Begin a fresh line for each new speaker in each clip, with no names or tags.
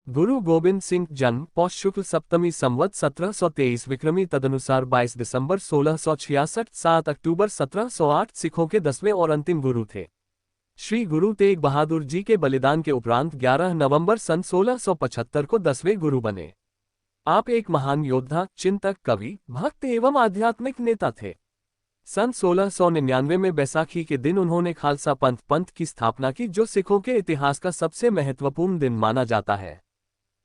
गुरु गोबिंद सिंह जन्म पौष शुक्ल सप्तमी संवत 1723 विक्रमी तदनुसार 22 दिसंबर 1666 7 अक्टूबर 1708 सिखों के 10वें और अंतिम गुरु थे। श्री गुरु तेग बहादुर जी के बलिदान के उपरांत 11 नवंबर सन 1675 को 10वें गुरु बने। आप एक महान योद्धा, चिंतक, कवि, भक्त एवं आध्यात्मिक नेता थे। सन 1699 में बैसाखी के दिन उन्होंने खालसा पंथ की स्थापना की, जो सिखों के इतिहास का सबसे महत्वपूर्ण दिन माना जाता है।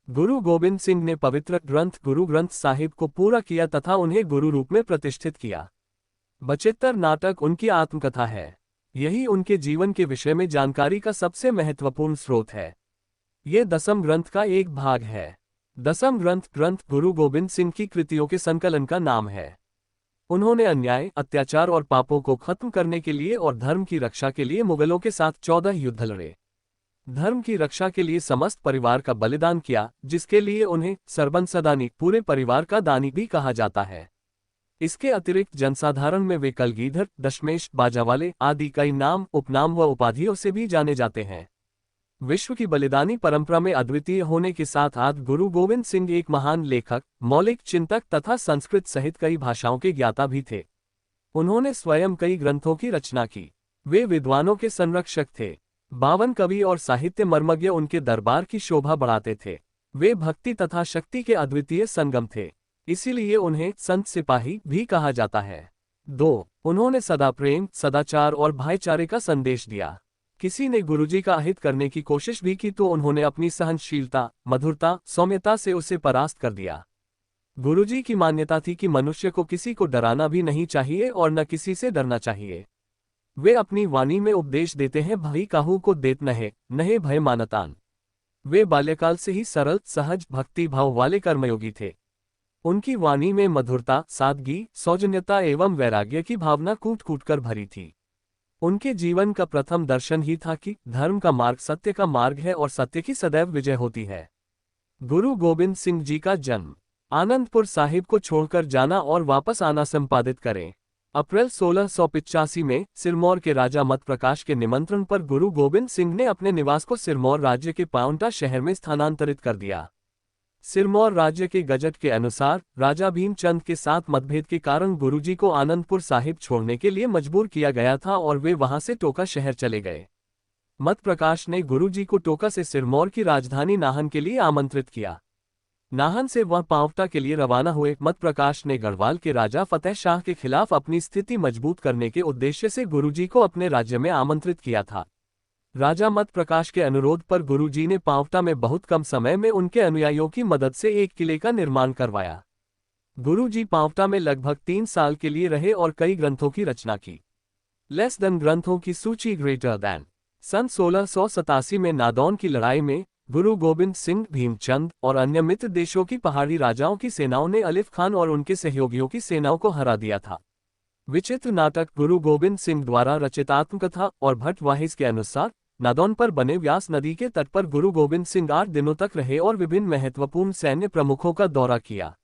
गुरु गोबिंद सिंह ने पवित्र ग्रंथ गुरु ग्रंथ साहिब को पूरा किया तथा उन्हें गुरु रूप में प्रतिष्ठित किया। बचित्तर नाटक उनकी आत्मकथा है। यही उनके जीवन के विषय में जानकारी का सबसे महत्वपूर्ण स्रोत है। ये दसम ग्रंथ का एक भाग है। दसम ग्रंथ गुरु गोबिंद सिंह की कृतियों के संकलन का नाम है। उन्होंने अन्याय, अत्याचार और पापों को खत्म करने के लिए और धर्म की रक्षा के लिए मुगलों के साथ 14 युद्ध लड़े। धर्म की रक्षा के लिए समस्त परिवार का बलिदान किया, जिसके लिए उन्हें सर्बंसदानी, पूरे परिवार का दानी भी कहा जाता है। इसके अतिरिक्त जनसाधारण में वे कलगीधर, दशमेश, बाजावाले आदि कई नाम, उपनाम व उपाधियों से भी जाने जाते हैं। विश्व की बलिदानी परंपरा में अद्वितीय होने के साथ साथ गुरु गोविंद सिंह एक महान लेखक, मौलिक चिंतक तथा संस्कृत सहित कई भाषाओं के ज्ञाता भी थे। उन्होंने स्वयं कई ग्रंथों की रचना की। वे विद्वानों के संरक्षक थे। 52 कवि और साहित्य मर्मज्ञ उनके दरबार की शोभा बढ़ाते थे। वे भक्ति तथा शक्ति के अद्वितीय संगम थे, इसीलिए उन्हें संत सिपाही भी कहा जाता है। 2. उन्होंने सदा प्रेम, सदाचार और भाईचारे का संदेश दिया। किसी ने गुरुजी का अहित करने की कोशिश भी की तो उन्होंने अपनी सहनशीलता, मधुरता, सौम्यता से उसे परास्त कर दिया। गुरुजी की मान्यता थी कि मनुष्य को किसी को डराना भी नहीं चाहिए और न किसी से डरना चाहिए। वे अपनी वाणी में उपदेश देते हैं, भई काहू को देत नहे, नहे भय मानतान। वे बाल्यकाल से ही सरल, सहज, भक्ति भाव वाले कर्मयोगी थे। उनकी वाणी में मधुरता, सादगी, सौजन्यता एवं वैराग्य की भावना कूट कूट कर भरी थी। उनके जीवन का प्रथम दर्शन ही था कि धर्म का मार्ग सत्य का मार्ग है और सत्य की सदैव विजय होती है। गुरु गोबिंद सिंह जी का जन्म। आनंदपुर साहिब को छोड़कर जाना और वापस आना संपादित करें। अप्रैल 1685 में सिरमौर के राजा मत प्रकाश के निमंत्रण पर गुरु गोबिंद सिंह ने अपने निवास को सिरमौर राज्य के पांवटा शहर में स्थानांतरित कर दिया। सिरमौर राज्य के गजट के अनुसार राजा भीमचंद के साथ मतभेद के कारण गुरुजी को आनंदपुर साहिब छोड़ने के लिए मजबूर किया गया था और वे वहां से टोका शहर चले गए। मत प्रकाश ने गुरुजी को टोका से सिरमौर की राजधानी नाहन के लिए आमंत्रित किया। नाहन से वह पांवटा के लिए रवाना हुए। मत प्रकाश ने गढ़वाल के राजा फतेह शाह के खिलाफ अपनी स्थिति मजबूत करने के उद्देश्य से गुरुजी को अपने राज्य में आमंत्रित किया था। राजा मत प्रकाश के अनुरोध पर गुरुजी ने पांवटा में बहुत कम समय में उनके अनुयायियों की मदद से एक किले का निर्माण करवाया। गुरुजी पांवटा में लगभग 3 साल के लिए रहे और कई ग्रंथों की रचना की। लेस देन ग्रंथों की सूची ग्रेटर दैन। सन 1687 में नादौन की लड़ाई में गुरु गोबिंद सिंह, भीमचंद और अन्य मित्र देशों की पहाड़ी राजाओं की सेनाओं ने अलिफ खान और उनके सहयोगियों की सेनाओं को हरा दिया था। विचित्र नाटक गुरु गोबिंद सिंह द्वारा रचित आत्मकथा और भट्ट वाहिस के अनुसार नादौन पर बने व्यास नदी के तट पर गुरु गोबिंद सिंह 8 दिनों तक रहे और विभिन्न महत्वपूर्ण सैन्य प्रमुखों का दौरा किया।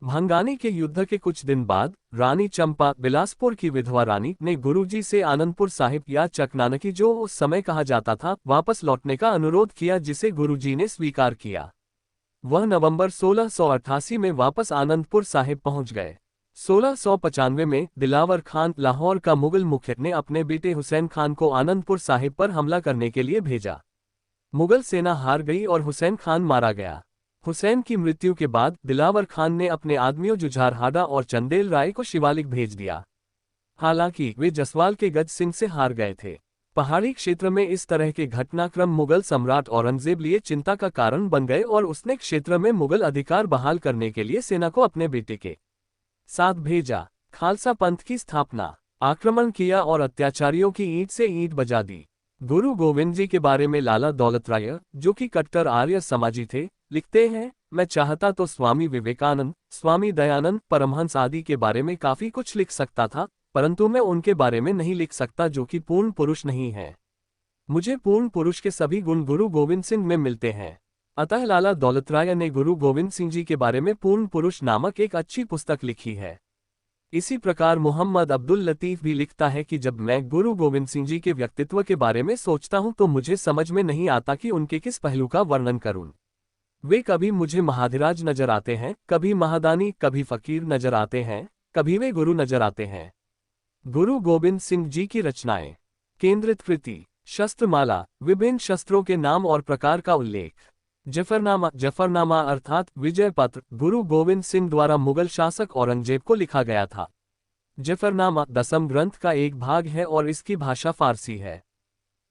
भंगानी के युद्ध के कुछ दिन बाद रानी चंपा, बिलासपुर की विधवा रानी, ने गुरुजी से आनंदपुर साहिब या चकनानकी, जो उस समय कहा जाता था, वापस लौटने का अनुरोध किया, जिसे गुरुजी ने स्वीकार किया। वह नवंबर 1688 में वापस आनंदपुर साहिब पहुंच गए। 1695 में दिलावर खान, लाहौर का मुगल मुखिया, ने अपने बेटे हुसैन खान को आनंदपुर साहिब पर हमला करने के लिए भेजा। मुगल सेना हार गई और हुसैन खान मारा गया। हुसैन की मृत्यु के बाद दिलावर खान ने अपने आदमियों जुझारहाड़ा और चंदेल राय को शिवालिक भेज दिया। हालांकि वे जसवाल के गज सिंह से हार गए थे। पहाड़ी क्षेत्र में इस तरह के घटनाक्रम मुगल सम्राट औरंगजेब लिए चिंता का कारण बन गए और उसने क्षेत्र में मुगल अधिकार बहाल करने के लिए सेना को अपने बेटे के साथ भेजा। खालसा पंथ की स्थापना, आक्रमण किया और अत्याचारियों की ईंट से ईंट बजा दी। गुरु गोविंद जी के बारे में लाला दौलत राय, जो कि कट्टर आर्य समाजी थे, लिखते हैं, मैं चाहता तो स्वामी विवेकानंद, स्वामी दयानंद, परमहंस आदि के बारे में काफी कुछ लिख सकता था, परंतु मैं उनके बारे में नहीं लिख सकता जो कि पूर्ण पुरुष नहीं है। मुझे पूर्ण पुरुष के सभी गुण गुरु गोविंद सिंह में मिलते हैं। अतः लाला दौलत राय ने गुरु गोविंद सिंह जी के बारे में पूर्ण पुरुष नामक एक अच्छी पुस्तक लिखी है। इसी प्रकार मोहम्मद अब्दुल लतीफ भी लिखता है कि जब मैं गुरु गोविंद सिंह जी के व्यक्तित्व के बारे में सोचता हूं तो मुझे समझ में नहीं आता कि उनके किस पहलू का वर्णन करूं। वे कभी मुझे महाधिराज नजर आते हैं, कभी महादानी, कभी फकीर नजर आते हैं, कभी वे गुरु नजर आते हैं। गुरु गोबिंद सिंह जी की रचनाएं। केंद्रित कृति। शस्त्रमाला, विभिन्न शस्त्रों के नाम और प्रकार का उल्लेख। जफरनामा, जफरनामा अर्थात विजय पत्र गुरु गोविंद सिंह द्वारा मुगल शासक औरंगजेब को लिखा गया था। जफरनामा दसम ग्रंथ का एक भाग है और इसकी भाषा फारसी है।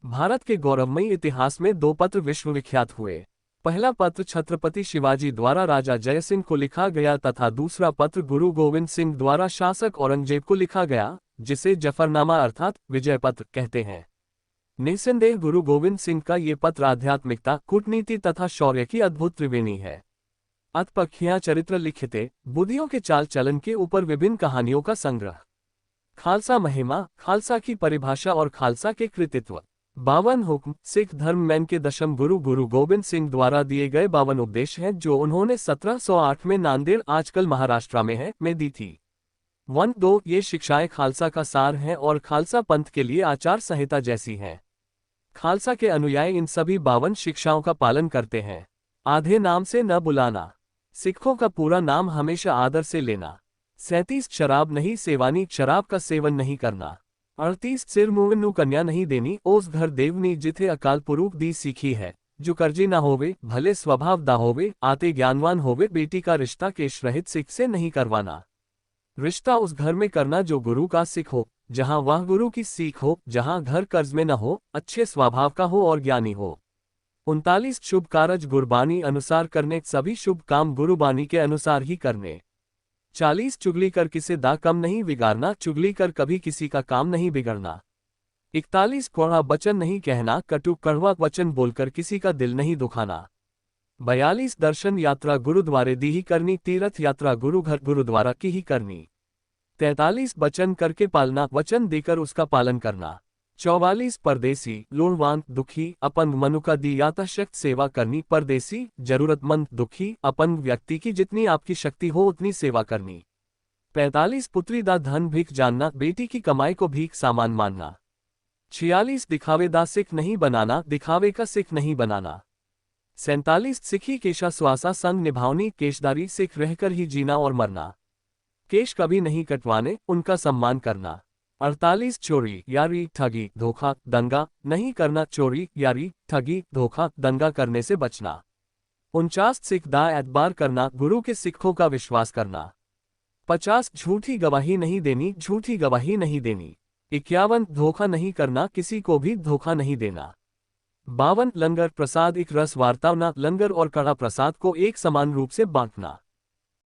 भारत के गौरवमयी इतिहास में दो पत्र विश्वविख्यात हुए। पहला पत्र छत्रपति शिवाजी द्वारा राजा जयसिंह को लिखा गया तथा दूसरा पत्र गुरु गोविंद सिंह द्वारा शासक औरंगजेब को लिखा गया, जिसे जफरनामा अर्थात विजय पत्र कहते हैं। निस्संदेह गुरु गोविंद सिंह का ये पत्र आध्यात्मिकता, कूटनीति तथा शौर्य की अद्भुत त्रिवेणी है। अतपक्षियां चरित्र लिखिते, बुद्धियों के चाल चलन के ऊपर विभिन्न कहानियों का संग्रह। खालसा महिमा, खालसा की परिभाषा और खालसा के कृतित्व। 52 हुक्म सिख धर्म मैन के दशम गुरु गुरु गोबिंद सिंह द्वारा दिए गए 52 उपदेश हैं जो उन्होंने 1708 में नांदेड़, आजकल महाराष्ट्र में है, में दी थी। 1-2 ये शिक्षाएं खालसा का सार हैं और खालसा पंथ के लिए आचार संहिता जैसी हैं। खालसा के अनुयायी इन सभी 52 शिक्षाओं का पालन करते हैं। आधे नाम से न बुलाना, सिखों का पूरा नाम हमेशा आदर से लेना। 37 शराब नहीं सेवानी, शराब का सेवन नहीं करना। 38 सिर मुंह नु कन्या नहीं देनी, ओस घर देवनी जिथे अकाल पुरुष दी सीखी है। जो कर्जी ना होवे, भले स्वभाव दा होवे, आते ज्ञानवान होवे, बेटी का रिश्ता केश रहित सिख से नहीं करवाना। रिश्ता उस घर में करना जो गुरु का सिख हो, जहां वह गुरु की सीख हो, जहां घर कर्ज में न हो, अच्छे स्वभाव का हो और ज्ञानी हो। 39 शुभ कारज गुरबानी अनुसार करने, सभी शुभ काम गुरुबानी के अनुसार ही करने। 40 चुगली कर किसे दा कम नहीं बिगाड़ना, चुगली कर कभी किसी का काम नहीं बिगड़ना। 41 कड़वा वचन नहीं कहना, कटु कड़वा वचन बोलकर किसी का दिल नहीं दुखाना। 42 दर्शन यात्रा गुरुद्वारे दी ही करनी, तीर्थ यात्रा गुरु घर गुरुद्वारा की ही करनी। 43 वचन करके पालना, वचन देकर उसका पालन करना। 44 परदेसी लोड़वान दुखी अपंग मनुका दी याताशक्त सेवा करनी, परदेसी जरूरतमंद दुखी अपंग व्यक्ति की जितनी आपकी शक्ति हो उतनी सेवा करनी। 45 पुत्री दा धन भीख जानना, बेटी की कमाई को भीख सामान मानना। 46 दिखावे दा सिख नहीं बनाना, दिखावे का सिख नहीं बनाना। 47 सिखी केशा स्वासा संग निभावनी, केशदारी सिख रहकर ही जीना और मरना। केश कभी नहीं कटवाने, उनका सम्मान करना। 48 चोरी यारी ठगी धोखा दंगा नहीं करना, चोरी यारी ठगी धोखा दंगा करने से बचना। 49 सिख दा एतबार करना, गुरु के सिखों का विश्वास करना। 50 झूठी गवाही नहीं देनी, झूठी गवाही नहीं देनी। 51 धोखा नहीं करना, किसी को भी धोखा नहीं देना। 52 लंगर प्रसाद एक रस वार्तावना, लंगर और कड़ा प्रसाद को एक समान रूप से बांटना।